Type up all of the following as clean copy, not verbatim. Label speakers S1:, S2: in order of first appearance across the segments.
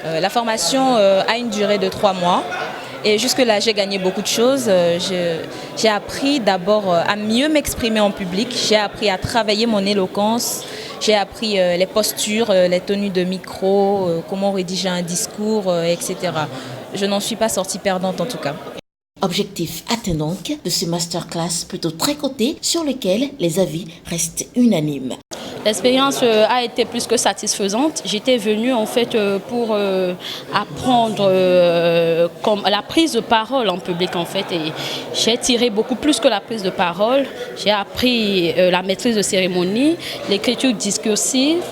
S1: La formation a une durée de 3 mois et jusque-là j'ai gagné beaucoup de choses. J'ai appris d'abord à mieux m'exprimer en public, j'ai appris à travailler mon éloquence, j'ai appris les postures, les tenues de micro, comment rédiger un discours, etc. Je n'en suis pas sortie perdante en tout cas.
S2: Objectif atteint donc de ce masterclass plutôt très coté sur lequel les avis restent unanimes.
S3: L'expérience a été plus que satisfaisante. J'étais venue en fait pour apprendre comme la prise de parole en public en fait. Et j'ai tiré beaucoup plus que la prise de parole. J'ai appris la maîtrise de cérémonie, l'écriture discursive,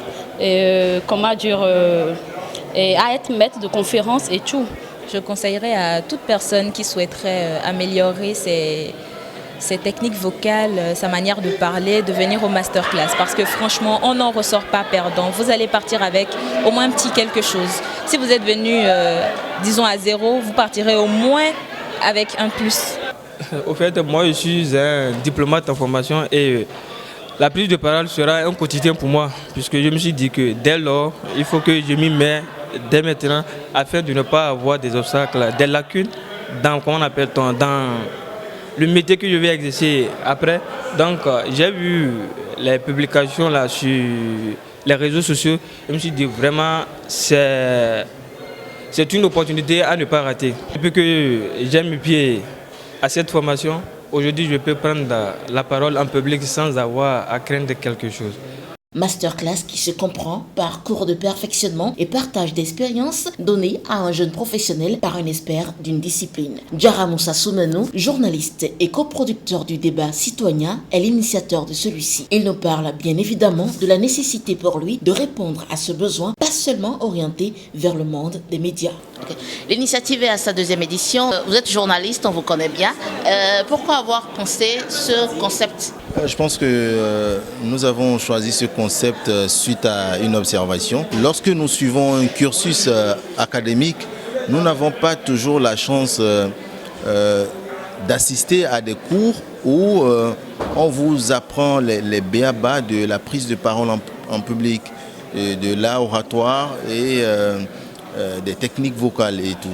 S3: comment dire, à être maître de conférence et tout.
S1: Je conseillerais à toute personne qui souhaiterait améliorer ses techniques vocales, sa manière de parler, de venir au masterclass. Parce que franchement, on n'en ressort pas perdant. Vous allez partir avec au moins un petit quelque chose. Si vous êtes venu, disons, à 0, vous partirez au moins avec un plus.
S4: Au fait, moi, je suis un diplomate en formation et la prise de parole sera un quotidien pour moi. Puisque je me suis dit que dès lors, il faut que je m'y mette dès maintenant afin de ne pas avoir des obstacles, des lacunes dans, comment on appelle, dans le métier que je vais exercer après. Donc j'ai vu les publications là sur les réseaux sociaux. Je me suis dit vraiment c'est une opportunité à ne pas rater. Depuis que j'ai mis pied à cette formation, aujourd'hui je peux prendre la parole en public sans avoir à craindre quelque chose.
S2: Masterclass qui se comprend par cours de perfectionnement et partage d'expériences données à un jeune professionnel par un expert d'une discipline. Diarra Moussa Soumenou, journaliste et coproducteur du débat citoyen, est l'initiateur de celui-ci. Il nous parle bien évidemment de la nécessité pour lui de répondre à ce besoin, pas seulement orienté vers le monde des médias.
S5: Okay. L'initiative est à sa 2e édition. Vous êtes journaliste, on vous connaît bien. Pourquoi avoir pensé ce concept ?
S6: Je pense que nous avons choisi ce concept suite à une observation. Lorsque nous suivons un cursus académique, nous n'avons pas toujours la chance d'assister à des cours où on vous apprend les b.a.-ba de la prise de parole en public, de l'art oratoire et des techniques vocales et tout.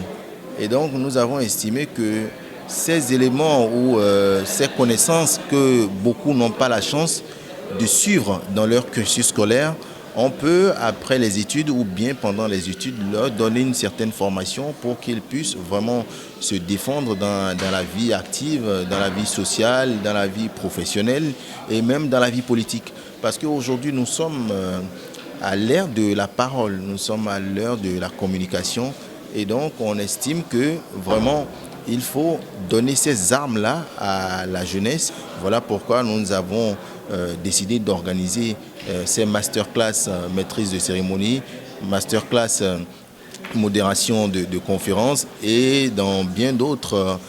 S6: Et donc nous avons estimé que ces éléments ou ces connaissances que beaucoup n'ont pas la chance de suivre dans leur cursus scolaire, on peut, après les études ou bien pendant les études, leur donner une certaine formation pour qu'ils puissent vraiment se défendre dans la vie active, dans la vie sociale, dans la vie professionnelle et même dans la vie politique. Parce qu'aujourd'hui, nous sommes à l'ère de la parole, nous sommes à l'ère de la communication et donc on estime que vraiment il faut donner ces armes-là à la jeunesse. Voilà pourquoi nous avons décidé d'organiser ces masterclass maîtrise de cérémonie, masterclass modération de conférences et dans bien d'autres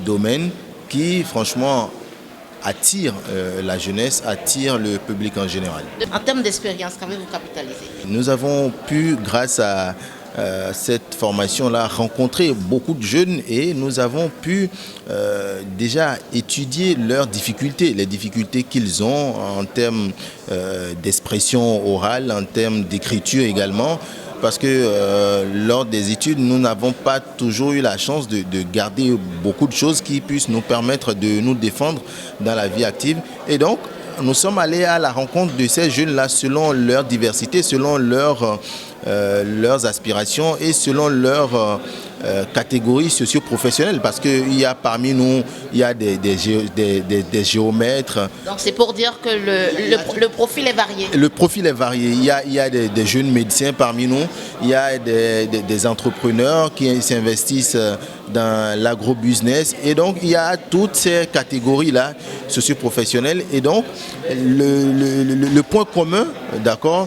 S6: domaines qui franchement attirent la jeunesse, attirent le public en général.
S5: En termes d'expérience, qu'avez-vous capitalisé ?
S6: Nous avons pu, grâce à cette formation-là, rencontrer beaucoup de jeunes et nous avons pu déjà étudier leurs difficultés, les difficultés qu'ils ont en termes d'expression orale, en termes d'écriture également. Parce que lors des études, nous n'avons pas toujours eu la chance de garder beaucoup de choses qui puissent nous permettre de nous défendre dans la vie active. Et donc, nous sommes allés à la rencontre de ces jeunes-là selon leur diversité, selon leurs aspirations et selon leurs catégories socio-professionnelles. Parce qu'il y a parmi nous, il y a des géomètres.
S5: Donc c'est pour dire que le profil est varié.
S6: Le profil est varié. Il y a des jeunes médecins parmi nous, il y a des entrepreneurs qui s'investissent dans l'agro-business. Et donc il y a toutes ces catégories-là socio-professionnelles. Et donc le point commun, d'accord,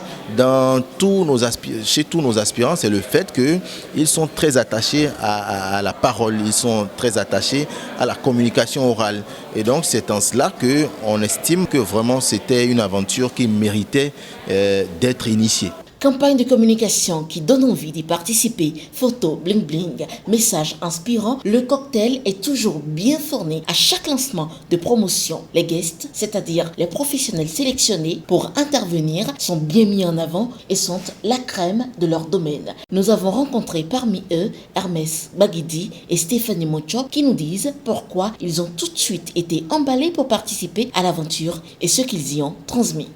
S6: chez tous nos aspirants, c'est le fait qu'ils sont très attachés à la parole, ils sont très attachés à la communication orale. Et donc c'est en cela qu'on estime que vraiment c'était une aventure qui méritait d'être initiée.
S2: Campagne de communication qui donne envie d'y participer. Photos, bling bling, messages inspirants. Le cocktail est toujours bien fourni à chaque lancement de promotion. Les guests, c'est-à-dire les professionnels sélectionnés pour intervenir, sont bien mis en avant et sont la crème de leur domaine. Nous avons rencontré parmi eux Hermès Baguidi et Stéphanie Mocho qui nous disent pourquoi ils ont tout de suite été emballés pour participer à l'aventure et ce qu'ils y ont transmis.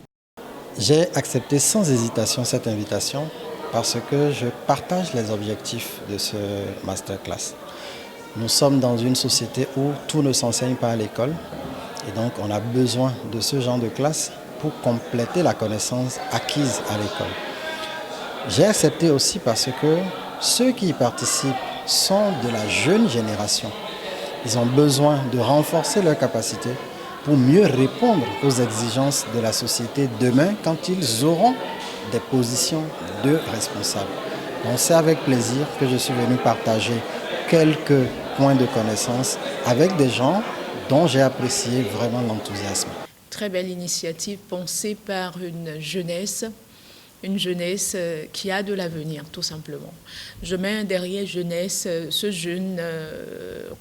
S7: J'ai accepté sans hésitation cette invitation parce que je partage les objectifs de ce masterclass. Nous sommes dans une société où tout ne s'enseigne pas à l'école et donc on a besoin de ce genre de classe pour compléter la connaissance acquise à l'école. J'ai accepté aussi parce que ceux qui y participent sont de la jeune génération. Ils ont besoin de renforcer leurs capacités pour mieux répondre aux exigences de la société demain quand ils auront des positions de responsables. Donc c'est avec plaisir que je suis venu partager quelques points de connaissance avec des gens dont j'ai apprécié vraiment l'enthousiasme.
S8: Très belle initiative pensée par une jeunesse qui a de l'avenir, tout simplement. Je mets derrière jeunesse ce jeune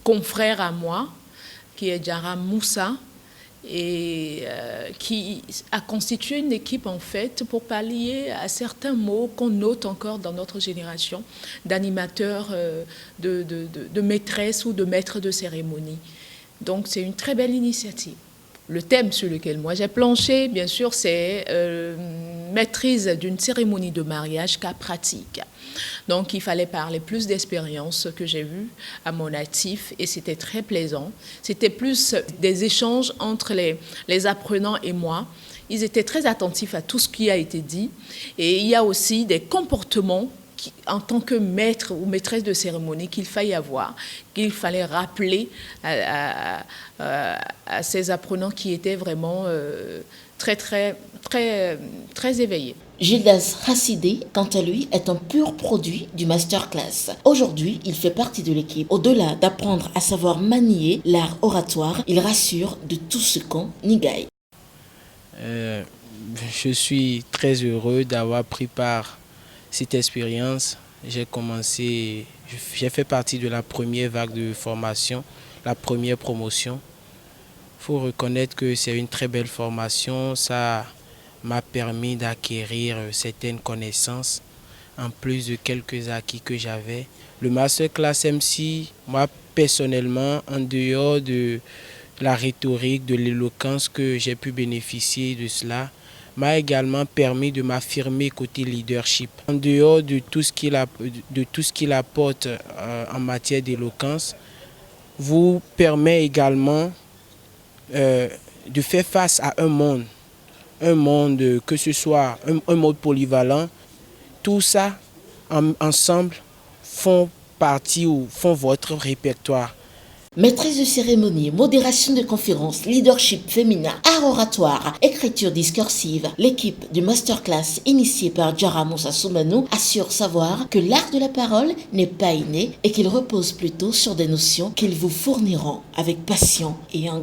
S8: confrère à moi, qui est Djara Moussa, et qui a constitué une équipe en fait pour pallier à certains mots qu'on note encore dans notre génération d'animateurs, de maîtresses ou de maîtres de cérémonie. Donc c'est une très belle initiative. Le thème sur lequel moi j'ai planché, bien sûr, c'est maîtrise d'une cérémonie de mariage cas pratique. Donc il fallait parler plus d'expériences que j'ai vues à mon actif et c'était très plaisant. C'était plus des échanges entre les apprenants et moi. Ils étaient très attentifs à tout ce qui a été dit et il y a aussi des comportements en tant que maître ou maîtresse de cérémonie qu'il fallait avoir, qu'il fallait rappeler à ces apprenants qui étaient vraiment très éveillés.
S2: Gildas Hassidé, quant à lui, est un pur produit du masterclass. Aujourd'hui, il fait partie de l'équipe. Au-delà d'apprendre à savoir manier l'art oratoire, il rassure de tout ce qu'on y gagne.
S9: Je suis très heureux d'avoir pris part à cette expérience. J'ai fait partie de la première vague de formation, la première promotion. Il faut reconnaître que c'est une très belle formation. Ça m'a permis d'acquérir certaines connaissances, en plus de quelques acquis que j'avais. Le masterclass MC, moi personnellement, en dehors de la rhétorique, de l'éloquence que j'ai pu bénéficier de cela, m'a également permis de m'affirmer côté leadership. En dehors de tout ce qu'il apporte en matière d'éloquence, vous permet également de faire face à un monde que ce soit un monde polyvalent. Tout ça ensemble font partie ou font votre répertoire.
S2: Maîtrise de cérémonie, modération de conférences, leadership féminin, art oratoire, écriture discursive, l'équipe du masterclass initiée par Djara Moussa Soumanou assure savoir que l'art de la parole n'est pas inné et qu'il repose plutôt sur des notions qu'ils vous fourniront avec passion et engouement.